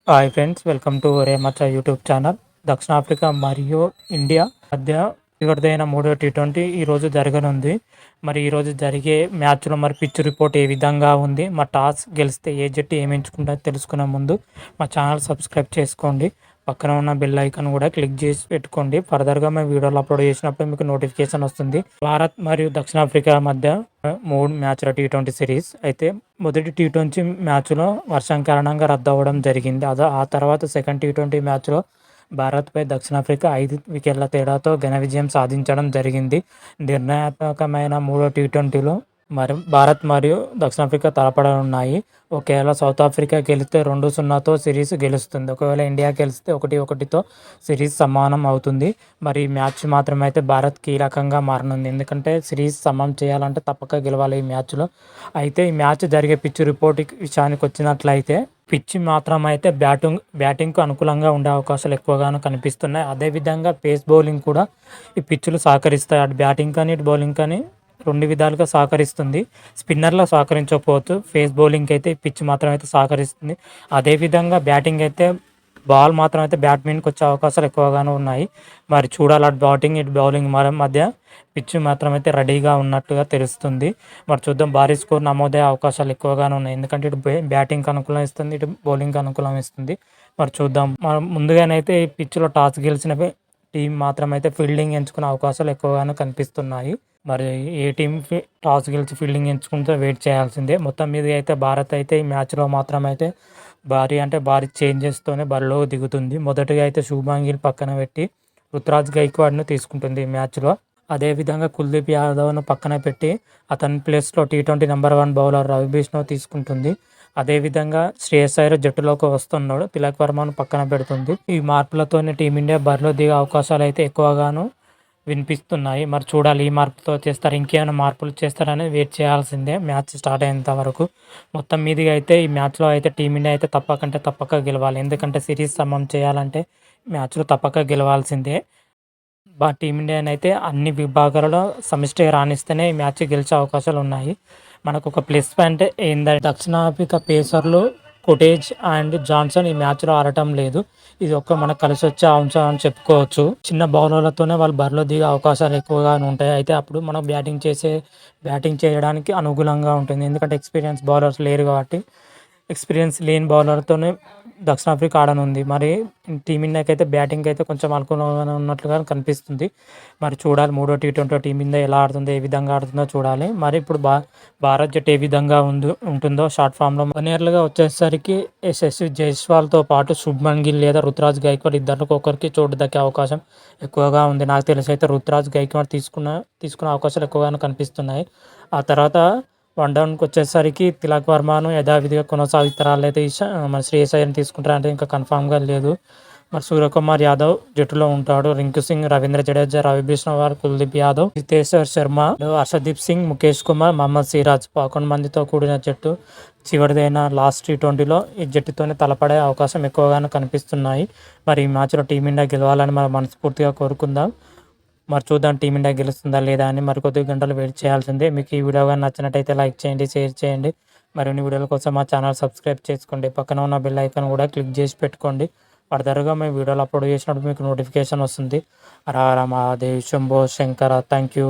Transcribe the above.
Hi friends, welcome to రేమచ్చ YouTube channel. దక్షిణాఫ్రికా మరియు ఇండియా మధ్య ఎవరిదైన మూడో టీ20 ఈరోజు జరగనుంది. మరి ఈరోజు జరిగే మ్యాచ్లో మరి పిచ్ రిపోర్ట్ ఏ విధంగా ఉంది, మా టాస్ గెలిస్తే ఏ జట్టు ఏమి ఎంచుకుంటుందో తెలుసుకునే ముందు మా ఛానల్ సబ్స్క్రైబ్ చేసుకోండి. పక్కన ఉన్న బెల్ ఐకాన్ కూడా క్లిక్ చేసి పెట్టుకోండి. ఫర్దర్గా మేము వీడియోలు అప్లోడ్ చేసినప్పుడు మీకు నోటిఫికేషన్ వస్తుంది. భారత్ మరియు దక్షిణాఫ్రికా మధ్య 3 మ్యాచ్ల టీ20 సిరీస్ అయితే మొదటి టీ20 మ్యాచ్లో వర్షం కారణంగా రద్దు అవ్వడం జరిగింది. ఆ తర్వాత సెకండ్ టీ20 మ్యాచ్లో భారత్పై దక్షిణాఫ్రికా 5 వికెట్ల తేడాతో ఘన విజయం సాధించడం జరిగింది. నిర్ణయాత్మకమైన మూడో టీ20లో మరి భారత్ మరియు దక్షిణాఫ్రికా తలపడనున్నాయి. ఒకవేళ సౌత్ ఆఫ్రికా గెలిస్తే 2-0తో సిరీస్ గెలుస్తుంది. ఒకవేళ ఇండియా గెలిస్తే 1-1తో సిరీస్ సమానం అవుతుంది. మరి ఈ మ్యాచ్ మాత్రం అయితే భారత్ కీలకంగా మారనుంది. ఎందుకంటే సిరీస్ సమం చేయాలంటే తప్పక గెలవాలి ఈ మ్యాచ్లో. అయితే ఈ మ్యాచ్ జరిగే పిచ్ రిపోర్ట్ విషయానికి వచ్చినట్లయితే పిచ్ మాత్రం అయితే బ్యాటింగ్కు అనుకూలంగా ఉండే అవకాశాలు ఎక్కువగాను కనిపిస్తున్నాయి. అదేవిధంగా పేస్ బౌలింగ్ కూడా ఈ పిచ్చులు సహకరిస్తాయి. అటు బ్యాటింగ్ కానీ ఇటు బౌలింగ్ కానీ 2 విధాలుగా సహకరిస్తుంది. స్పిన్నర్లో సహకరించకపోవచ్చు, ఫేస్ బౌలింగ్ అయితే పిచ్ మాత్రం అయితే సహకరిస్తుంది. అదేవిధంగా బ్యాటింగ్ అయితే బాల్ మాత్రం అయితే బ్యాట్స్మెన్కి వచ్చే అవకాశాలు ఎక్కువగానే ఉన్నాయి. మరి చూడాలి, అటు బ్యాటింగ్ ఇటు బౌలింగ్ మధ్య పిచ్ మాత్రం అయితే రెడీగా ఉన్నట్టుగా తెలుస్తుంది. మరి చూద్దాం, భారీ స్కోర్ నమోదయ్యే అవకాశాలు ఎక్కువగానే ఉన్నాయి. ఎందుకంటే ఇటు బ్యాటింగ్కి అనుకూలం ఇస్తుంది, ఇటు బౌలింగ్కి అనుకూలం ఇస్తుంది. మరి చూద్దాం. మనం ముందుగానైతే ఈ పిచ్లో టాస్ గెలిచిన టీం మాత్రం అయితే ఫీల్డింగ్ ఎంచుకునే అవకాశాలు ఎక్కువగానే కనిపిస్తున్నాయి. మరి ఏ టీం టాస్ గెలిచి ఫీల్డింగ్ ఎంచుకుంటే వెయిట్ చేయాల్సిందే. మొత్తం మీద అయితే భారత్ అయితే ఈ మ్యాచ్లో మాత్రం అయితే భారీ చేంజెస్తోనే బరిలో దిగుతుంది. మొదటిగా అయితే శుభ్మన్ గిల్ పక్కన పెట్టి రుతురాజ్ గైక్వాడ్ను తీసుకుంటుంది ఈ మ్యాచ్లో. అదేవిధంగా కుల్దీప్ యాదవ్ను పక్కన పెట్టి అతని ప్లేస్లో T20 number 1 bowler Ravi Bishnoi తీసుకుంటుంది. అదేవిధంగా శ్రేయస్ అయ్యర్ జట్టులోకి వస్తున్నాడు, తిలక్ వర్మను పక్కన పెడుతుంది. ఈ మార్పులతోనే టీమిండియా బరిలో దిగే అవకాశాలు అయితే ఎక్కువగాను వినిపిస్తున్నాయి. మరి చూడాలి, ఈ మార్పుతో చేస్తారు, ఇంకేమైనా మార్పులు చేస్తారనేది వెయిట్ చేయాల్సిందే మ్యాచ్ స్టార్ట్ అయ్యేంత వరకు. మొత్తం మీదుగా అయితే ఈ మ్యాచ్లో అయితే టీమిండియా అయితే తప్పక గెలవాలి. ఎందుకంటే సిరీస్ సమం చేయాలంటే మ్యాచ్లో తప్పక గెలవాల్సిందే. టీమిండియాని అయితే అన్ని విభాగాలలో సమిష్టిగా రాణిస్తేనే ఈ మ్యాచ్ గెలిచే అవకాశాలు ఉన్నాయి. మనకు ఒక ప్లస్ పాయింట్ ఏంటంటే దక్షిణాఫ్రికా పేసర్లు కొటేజ్ అండ్ జాన్సన్ ఈ మ్యాచ్లో ఆడటం లేదు. ఇది మనకు కలిసి వచ్చే అంశం అని చెప్పుకోవచ్చు. చిన్న బౌలర్లతోనే వాళ్ళు బరిలో దిగే అవకాశాలు ఎక్కువగా ఉంటాయి. అయితే అప్పుడు మనం బ్యాటింగ్ చేయడానికి అనుకూలంగా ఉంటుంది. ఎందుకంటే ఎక్స్పీరియన్స్ బౌలర్స్ లేరు కాబట్టి ఎక్స్పీరియన్స్ లేని బౌలర్తోనే దక్షిణాఫ్రికా ఆడనుంది. మరి టీమిండియాకి అయితే బ్యాటింగ్ అయితే కొంచెం అనుకూలంగా ఉన్నట్లుగా కనిపిస్తుంది. మరి చూడాలి, మూడో టీ20 టీమిండియా ఎలా ఆడుతుందో, ఏ విధంగా ఆడుతుందో చూడాలి. మరి ఇప్పుడు భారత్ జట్టు ఏ విధంగా ఉంటుందో షార్ట్ ఫామ్లో వన్ఇయర్లుగా వచ్చేసరికి యశస్వి జైస్వాల్తో పాటు శుభ్మన్ గిల్ లేదా రుతురాజ్ గైక్వాడ్ ఇద్దరికి ఒకరికి చోటు దక్కే అవకాశం ఎక్కువగా ఉంది. నాకు తెలిసి అయితే రుతురాజ్ గైక్వాడ్ తీసుకునే అవకాశాలు ఎక్కువగానే కనిపిస్తున్నాయి. ఆ తర్వాత వన్ డౌన్కి వచ్చేసరికి తిలక్ వర్మను యథావిధిగా కొనసాగిస్తారా, అయితే మన శ్రేయస్ అయ్యర్ని తీసుకుంటారంటే ఇంకా కన్ఫామ్గా లేదు. మరి సూర్యకుమార్ యాదవ్ జట్టులో ఉంటాడు. రింకు సింగ్, రవీంద్ర జడేజా, రవి బిష్ణోయ్, కుల్దీప్ యాదవ్, హితేశ్వర్ శర్మ, హర్షదీప్ సింగ్, ముఖేష్ కుమార్, మహమ్మద్ సిరాజ్ 11 మందితో కూడిన జట్టు చివరిదైన లాస్ట్ టీ20లో ఈ జట్టుతోనే తలపడే అవకాశం ఎక్కువగానే కనిపిస్తున్నాయి. మరి ఈ మ్యాచ్లో టీమిండియా గెలవాలని మనం మనస్ఫూర్తిగా కోరుకుందాం. మరి చూద్దాం టీమిండియా గెలుస్తుందా లేదా అని. మరి కొద్ది గంటలు వెయిట్ చేయాల్సిందే. మీకు ఈ వీడియో కానీ నచ్చినట్టయితే లైక్ చేయండి, షేర్ చేయండి. మరిన్ని వీడియోల కోసం మా ఛానల్ సబ్స్క్రైబ్ చేసుకోండి. పక్కన ఉన్న బెల్ ఐకాన్ కూడా క్లిక్ చేసి పెట్టుకోండి. ఫర్దర్గా మేము వీడియోలు అప్లోడ్ చేసినప్పుడు మీకు నోటిఫికేషన్ వస్తుంది. హర హర మహాదేవ్, శంభో శంకర. Thank you.